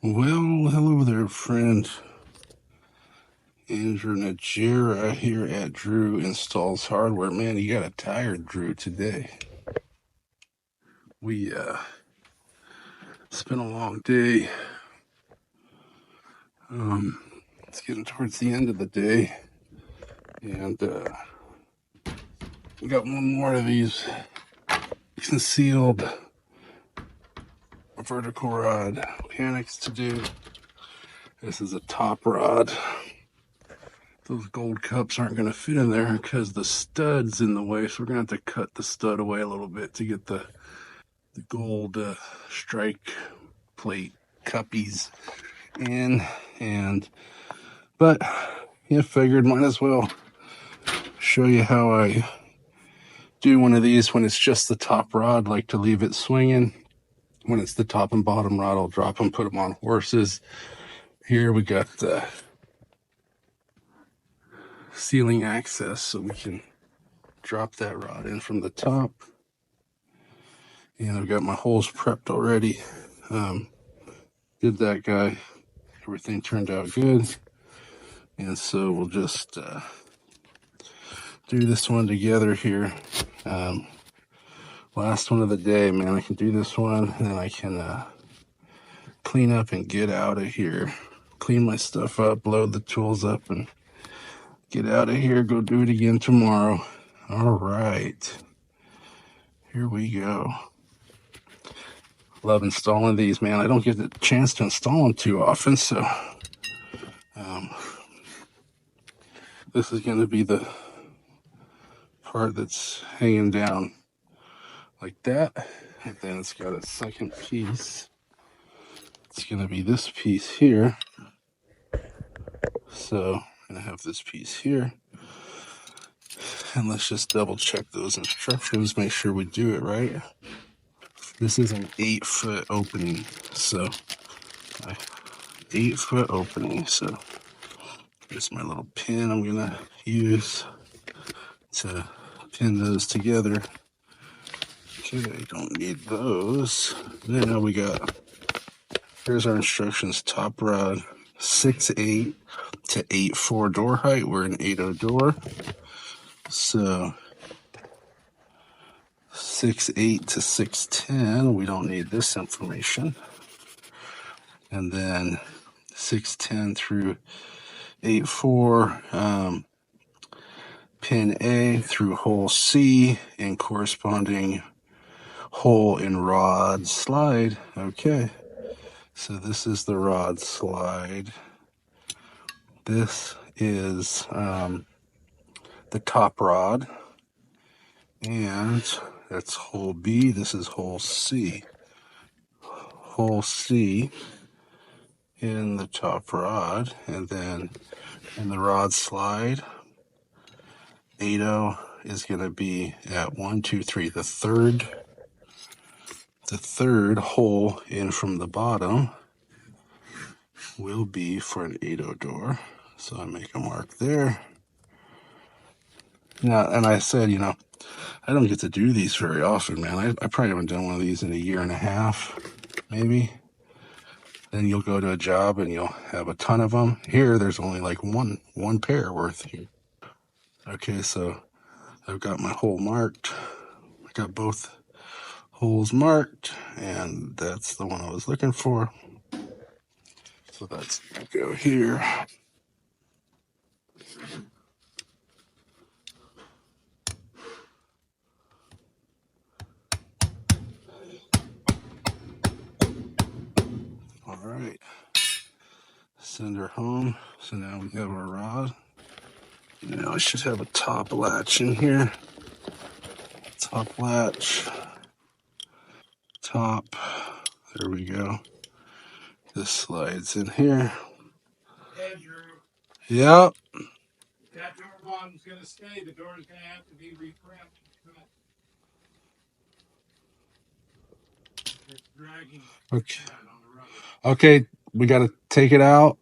Well, hello there, friend. Andrew Najera here at Drew Installs Hardware. Man, you got a tired Drew today. It's been a long day. It's getting towards the end of the day, and we got one more of these concealed vertical rod mechanics to do. This is a top rod. Those gold cups aren't going to fit in there because the stud's in the way, so we're going to have to cut the stud away a little bit to get the gold strike plate cuppies in. But figured might as well show you how I do one of these when it's just the top rod. Like to leave it swinging. When it's the top and bottom rod, I'll drop them, put them on horses. Here we got the ceiling access, so we can drop that rod in from the top. And I've got my holes prepped already. Did that guy. Everything turned out good. And so we'll just do this one together here. Last one of the day, man. I can do this one, and then I can clean up and get out of here. Clean my stuff up, load the tools up, and get out of here. Go do it again tomorrow. All right. Here we go. Love installing these, man. I don't get the chance to install them too often, so this is going to be the part that's hanging down like that. And then it's got a second piece. It's going to be this piece here. So I'm going to have this piece here. And let's just double check those instructions, make sure we do it right. This is an 8-foot opening. So 8-foot opening. So here's my little pin I'm going to use to pin those together. Okay, don't need those. Now we got, here's our instructions. Top rod, 6'8" to 8'4" door height. We're an 8.0 door. So 6'8" to 6'10", we don't need this information. And then 6'10" through 8'4", pin A through hole C and corresponding hole in rod slide. Okay, so this is the rod slide. This is the top rod, and that's hole B. This is hole C. Hole C in the top rod, and then in the rod slide, 8.0 is going to be at 1, 2, 3. The third hole in from the bottom will be for an 8.0 door. So I make a mark there. Now, and I said, I don't get to do these very often, man. I probably haven't done one of these in a year and a half, maybe. Then you'll go to a job and you'll have a ton of them. Here, there's only like one pair worth here. Okay, so I've got my hole marked. I got both holes marked, and that's the one I was looking for. So that's gonna go here. All right, send her home. So now we have our rod. Now I should have a top latch in here. Top latch. Top. There we go. This slides in here. Hey, Drew. Yep. That door bottom's going to stay. The door is going to have to be reprepped. It's dragging. Okay. On the rubber. Okay, we got to take it out.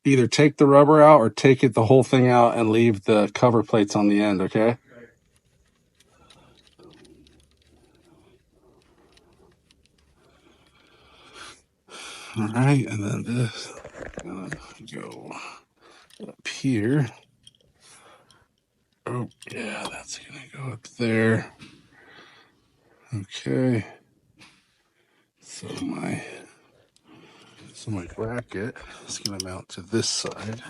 Either take the rubber out or take it the whole thing out and leave the cover plates on the end, okay? All right, and then this gonna go up here. Oh yeah, that's gonna go up there. Okay. So my bracket is gonna mount to this side.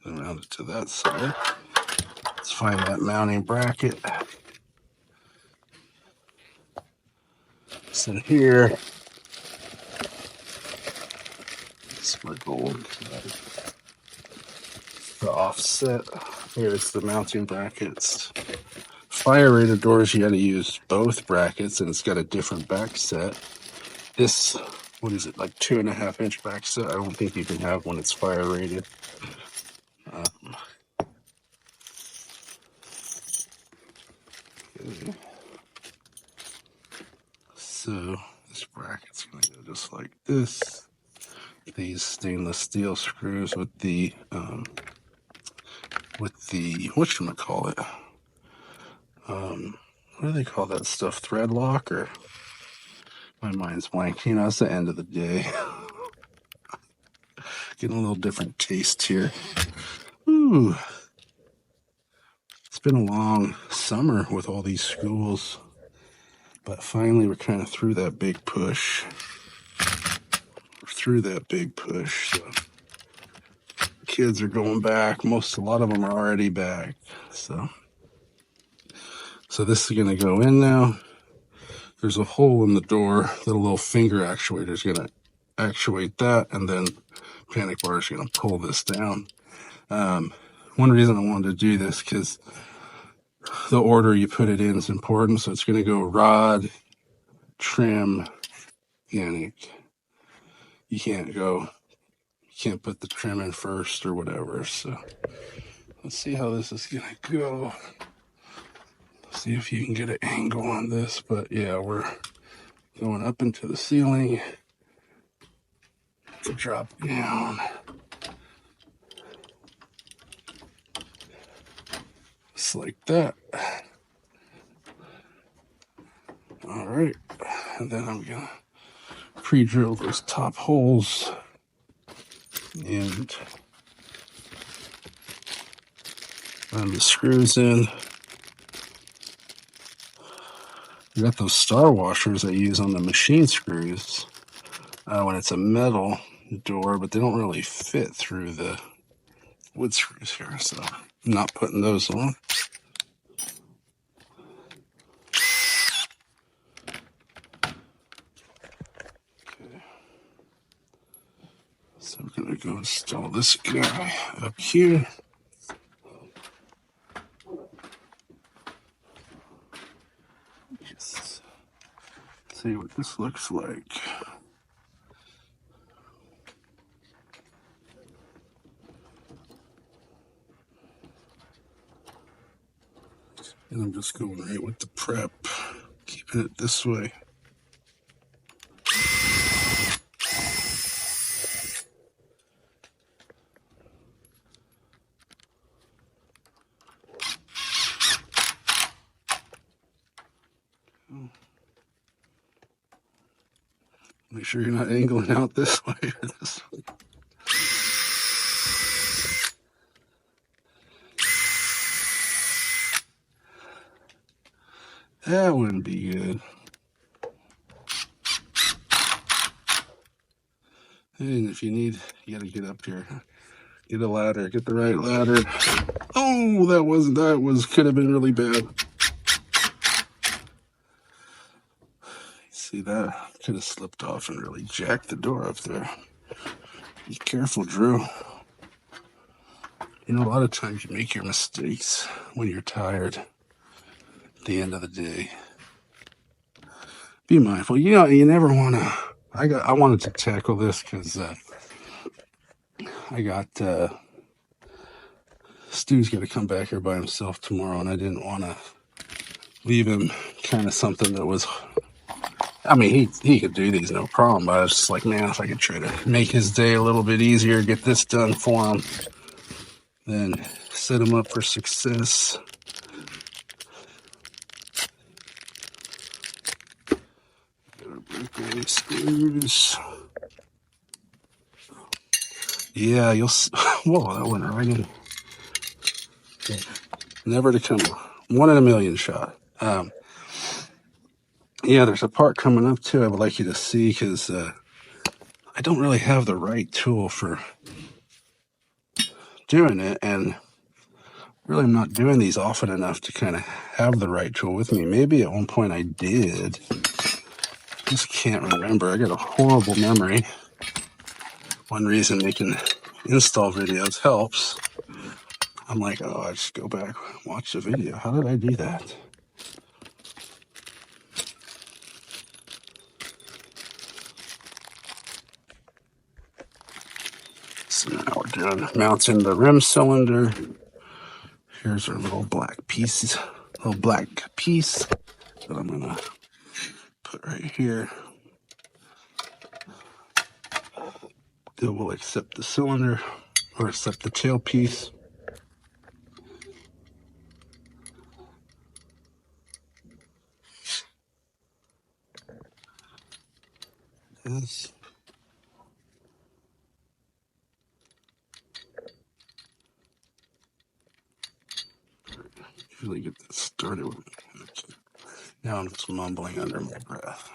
Then mount it to that side. Let's find that mounting bracket. So here, it's my gold. The offset. Here's the mounting brackets. Fire rated doors, you got to use both brackets, and it's got a different back set. This, what is it, like 2.5 inch back set? I don't think you can have when it's fire rated. Okay. So this bracket's gonna go just like this. These stainless steel screws with the whatchamacallit? What do they call that stuff? Thread lock, or my mind's blank. You know, it's the end of the day. Getting a little different taste here. Ooh. It's been a long summer with all these schools, but finally we're kind of through that big push. So kids are going back. A lot of them are already back. So this is going to go in now. There's a hole in the door. The little finger actuator is going to actuate that, and then Panic Bar is going to pull this down. One reason I wanted to do this, because the order you put it in is important. So it's going to go rod, trim, Yannick. You can't put the trim in first or whatever. So let's see how this is going to go. See if you can get an angle on this. But yeah, we're going up into the ceiling to drop down. Just like that. All right. And then I'm going to pre-drill those top holes and run the screws in. You got those star washers I use on the machine screws when it's a metal door, but they don't really fit through the wood screws here, so I'm not putting those on. Okay. So we're gonna go install this guy up here. Just see what this looks like. And I'm just going right with the prep, keeping it this way. Make sure you're not angling out this way or this way. That wouldn't be good. And if you need, you gotta get up here. Get a ladder, get the right ladder. Oh, could have been really bad. See, that could have slipped off and really jacked the door up there. Be careful, Drew. You know, a lot of times you make your mistakes when you're tired at the end of the day. Be mindful. You know, you never want to. I wanted to tackle this because Stu's got to come back here by himself tomorrow, and I didn't want to leave him kind of something that was. I mean, he could do these no problem, but I was just like, man, if I could try to make his day a little bit easier, get this done for him, then set him up for success. screws. Yeah, you'll see. Whoa, that went right in. Never to come. 1 in a million shot. Yeah, there's a part coming up too I would like you to see, because I don't really have the right tool for doing it, and really I'm not doing these often enough to kind of have the right tool with me. Maybe at one point I did. Just can't remember. I got a horrible memory. One reason making install videos helps. I'm like, oh, I just go back, watch the video. How did I do that? So now we're doing mounting the rim cylinder. Here's our little black piece that I'm gonna put right here. It will accept the cylinder or accept the tailpiece. This. Usually get this started with. Now I'm just mumbling under my breath.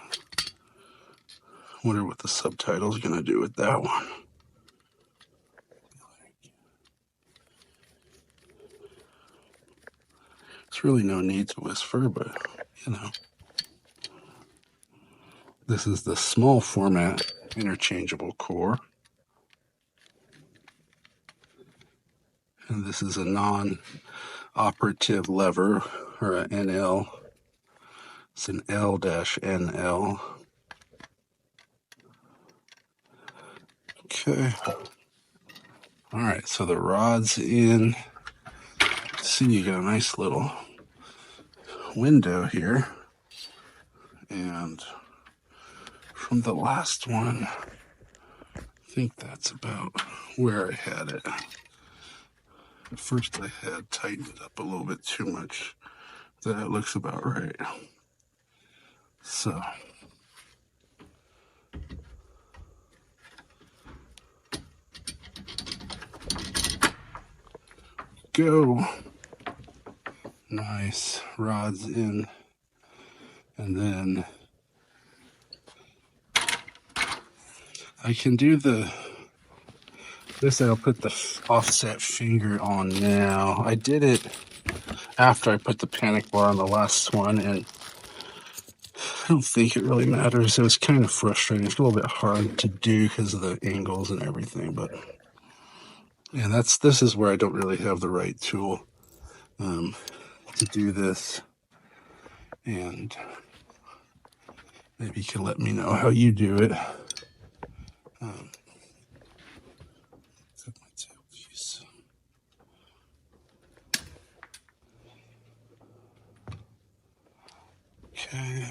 Wonder what the subtitle's gonna do with that one. There's really no need to whisper, but you know. This is the small format interchangeable core. And this is a non-operative lever, or an NL. It's an L-NL. Okay. All right, so the rod's in. See, you got a nice little window here. And from the last one, I think that's about where I had it. At first I had tightened it up a little bit too much. That looks about right. So go. Nice. Rods in. And then I can do this I'll put the offset finger on now. I did it after I put the panic bar on the last one, and I don't think it really matters. It was kind of frustrating. It's a little bit hard to do because of the angles and everything, but yeah, this is where I don't really have the right tool to do this. And maybe you can let me know how you do it. Okay.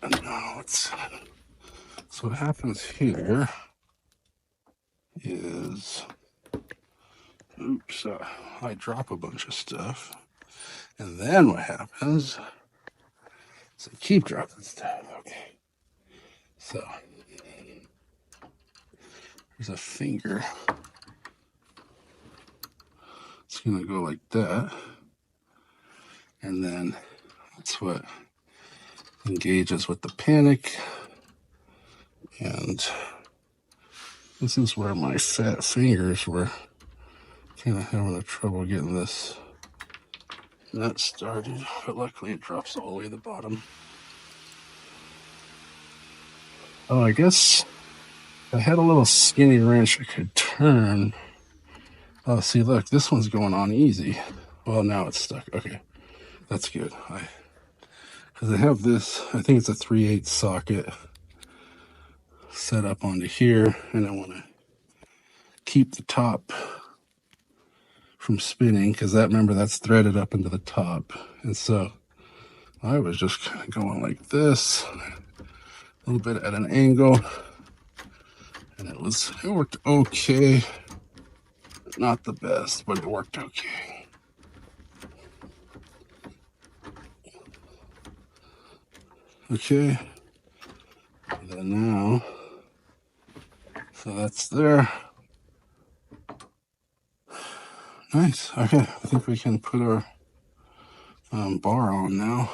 And now so what happens here is, oops, I drop a bunch of stuff. And then what happens is I keep dropping stuff. Okay. So there's a finger. It's going to go like that. And then that's what engages with the panic. And this is where my fat fingers were kind of having a trouble getting this nut started. But luckily it drops all the way to the bottom. Oh, I guess I had a little skinny wrench I could turn. Oh, see, look, this one's going on easy. Well, now it's stuck. Okay, that's good. Because I have this, I think it's a 3/8 socket set up onto here, and I want to keep the top from spinning, because remember, that's threaded up into the top. And so I was just kind of going like this, a little bit at an angle, and it worked okay. Not the best, but it worked okay. Okay, And then now, so that's there. Nice. Okay, I think we can put our bar on now.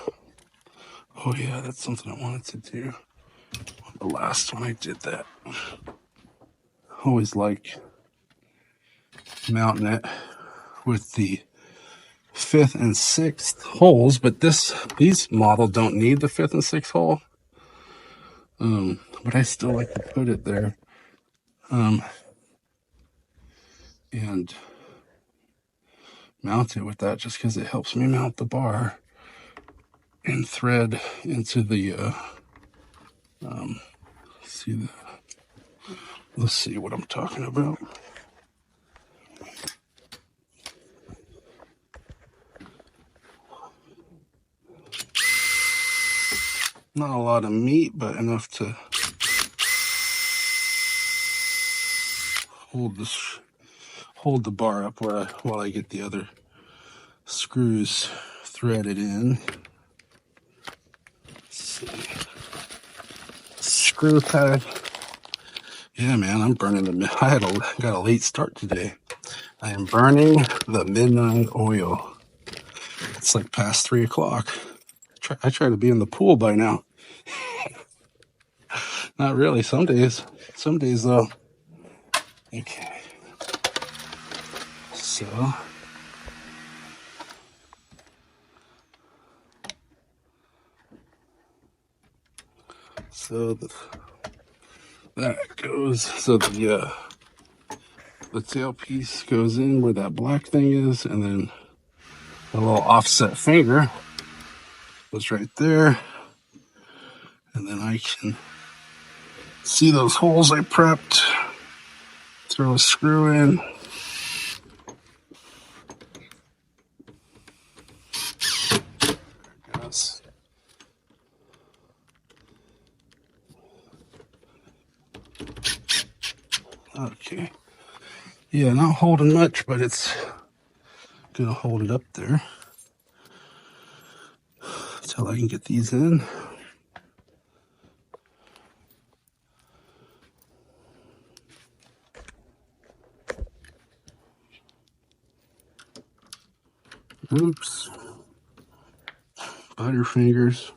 Oh yeah, that's something I wanted to do. The last one I did that. Always like mounting it with the 5th and 6th holes, but these model don't need the 5th and 6th hole. But I still like to put it there. And mount it with that just because it helps me mount the bar and thread into the let's see what I'm talking about. Not a lot of meat, but enough to hold the bar up while I get the other screws threaded in. Let's see. Screw pad. Yeah, man, I'm burning got a late start today. I am burning the midnight oil. It's like past 3 o'clock. I try to be in the pool by now. Not really. Some days though. Okay. So that goes. So the tailpiece goes in where that black thing is, and then a little offset finger goes right there, and then I can see those holes I prepped. Throw a screw in. Yes. Okay. Yeah, not holding much, but it's gonna hold it up there until I can get these in. Oops. Butterfingers.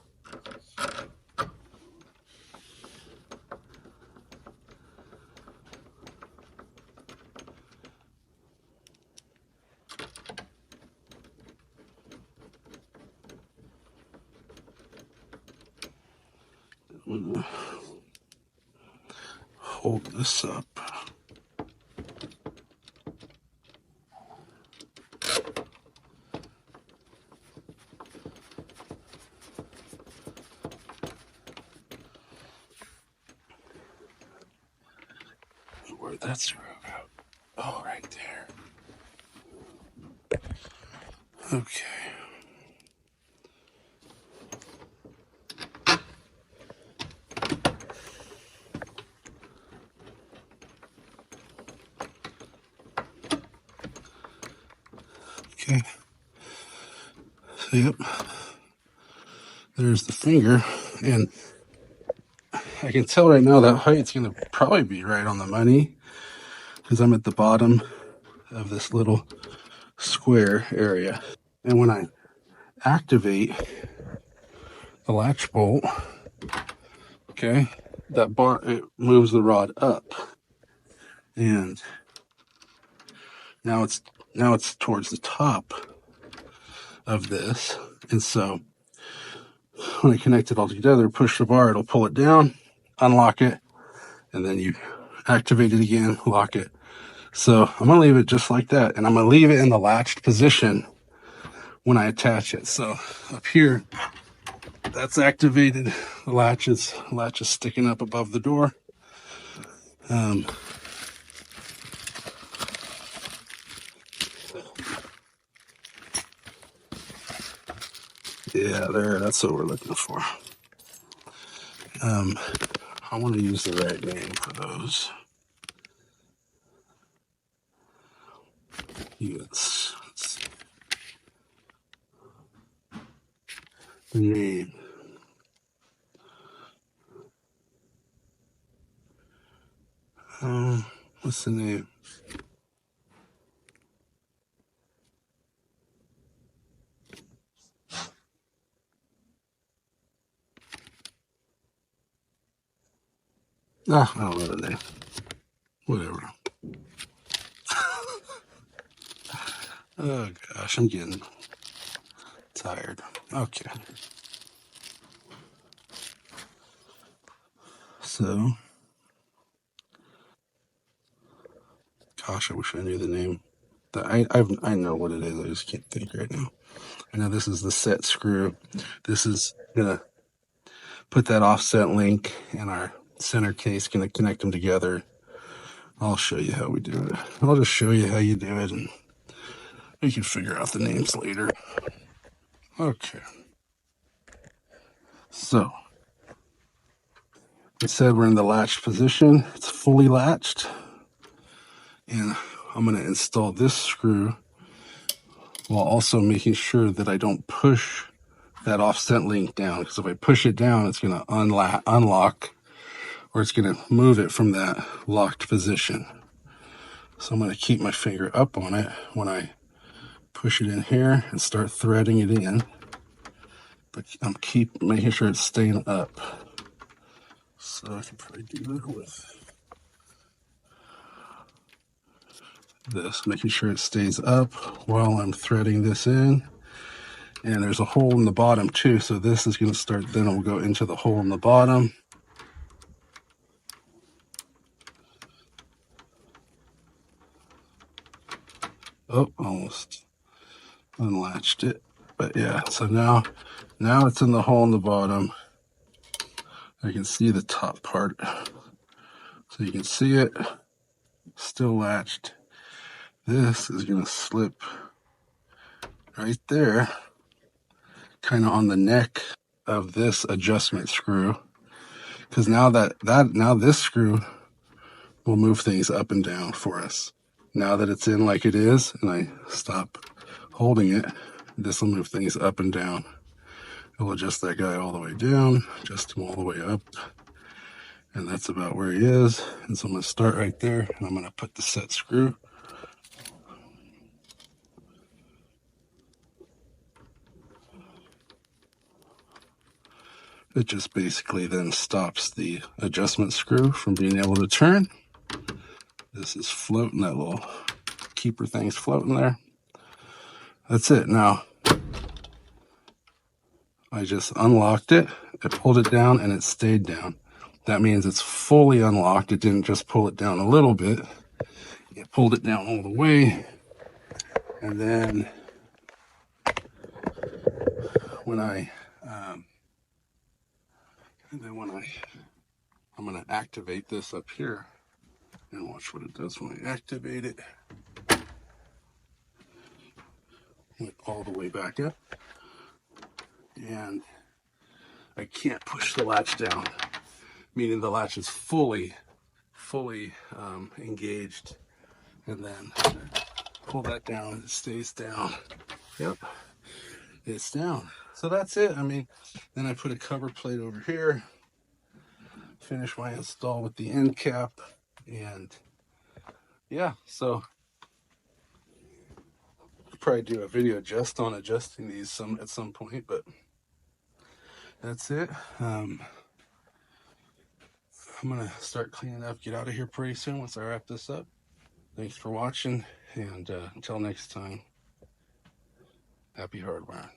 I'm gonna hold this up. Where'd that screw go? Oh, right there. Okay. Okay. So, yep. There's the finger, and I can tell right now that height's gonna probably be right on the money because I'm at the bottom of this little square area. And when I activate the latch bolt, okay, that bar, it moves the rod up, and now it's towards the top of this. And so when I connect it all together, push the bar, it'll pull it down, unlock it, and then you activate it again, lock it. So I'm gonna leave it just like that, and I'm gonna leave it in the latched position when I attach it. So up here, that's activated. The latch is sticking up above the door. Yeah, there. That's what we're looking for. I want to use the right name for those. Yes. The name. What's the name? I don't know the name. Whatever. Oh gosh, I'm getting tired. Okay. So, gosh, I wish I knew the name. I know what it is. I just can't think right now. I know this is the set screw. This is gonna put that offset link in our center case. Gonna connect them together. I'll show you how we do it. I'll just show you how you do it, and you can figure out the names later. Okay. So, it said we're in the latched position. It's fully latched, and I'm gonna install this screw while also making sure that I don't push that offset link down, because if I push it down, it's going to unlock, or it's going to move it from that locked position. So I'm going to keep my finger up on it when I push it in here and start threading it in, but I'm keep making sure it's staying up. So I can probably do that with this, making sure it stays up while I'm threading this in. And there's a hole in the bottom too, so this is going to start, then it will go into the hole in the bottom. Oh, almost unlatched it. But yeah, so now it's in the hole in the bottom. I can see the top part. So you can see it still latched. This is going to slip right there, kind of on the neck of this adjustment screw. Because now now this screw will move things up and down for us. Now that it's in like it is, and I stop holding it, this will move things up and down. It'll adjust that guy all the way down, adjust him all the way up, and that's about where he is. And so I'm going to start right there, and I'm going to put the set screw. It just basically then stops the adjustment screw from being able to turn. This is floating, that little keeper thing's floating there. That's it. Now, I just unlocked it, I pulled it down, and it stayed down. That means it's fully unlocked. It didn't just pull it down a little bit. It pulled it down all the way. And then when I'm going to activate this up here, and watch what it does when I activate it. All the way back up, and I can't push the latch down, meaning the latch is fully engaged, and then pull that down, it stays down. Yep, it's down. So that's it. I mean, then I put a cover plate over here, finish my install with the end cap, and yeah, so I'll probably do a video just on adjusting these at some point, but that's it. I'm gonna start cleaning up, get out of here pretty soon once I wrap this up. Thanks for watching, and until next time, happy hardwiring.